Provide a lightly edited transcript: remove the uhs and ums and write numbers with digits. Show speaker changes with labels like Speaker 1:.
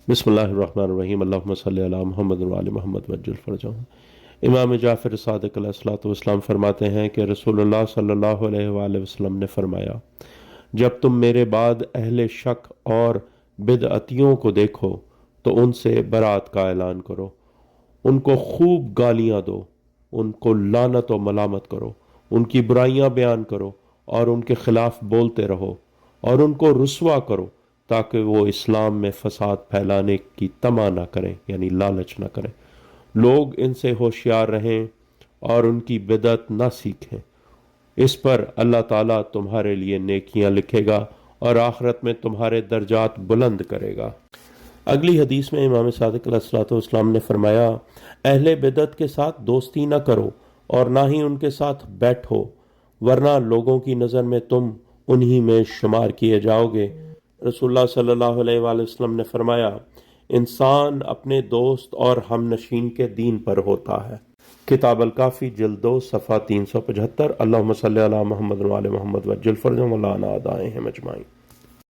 Speaker 1: بسم اللہ الرحمن الرحیم، اللہم صلی علی محمد وعلی محمد وعجل فرجہم۔ امام جعفر صادق علیہ الصلوۃ والسلام فرماتے ہیں کہ رسول اللہ صلی اللہ علیہ وآلہ وسلم نے فرمایا، جب تم میرے بعد اہل شک اور بدعتیوں کو دیکھو تو ان سے برات کا اعلان کرو، ان کو خوب گالیاں دو، ان کو لعنت و ملامت کرو، ان کی برائیاں بیان کرو اور ان کے خلاف بولتے رہو اور ان کو رسوا کرو تاکہ وہ اسلام میں فساد پھیلانے کی طمع نہ کریں، یعنی لالچ نہ کریں۔ لوگ ان سے ہوشیار رہیں اور ان کی بدعت نہ سیکھیں۔ اس پر اللہ تعالیٰ تمہارے لیے نیکیاں لکھے گا اور آخرت میں تمہارے درجات بلند کرے گا۔ اگلی حدیث میں امام صادق علیہ الصلوۃ والسلام نے فرمایا، اہل بدعت کے ساتھ دوستی نہ کرو اور نہ ہی ان کے ساتھ بیٹھو، ورنہ لوگوں کی نظر میں تم انہی میں شمار کیے جاؤ گے۔ رسول اللہ صلی اللہ علیہ وآلہ وسلم نے فرمایا، انسان اپنے دوست اور ہم نشین کے دین پر ہوتا ہے۔ کتاب الکافی جلد 2 صفحہ 375۔ اللہم صلی علی محمد وعلی محمد وعجل فرجہم وعلی اعدائہم اجمعین۔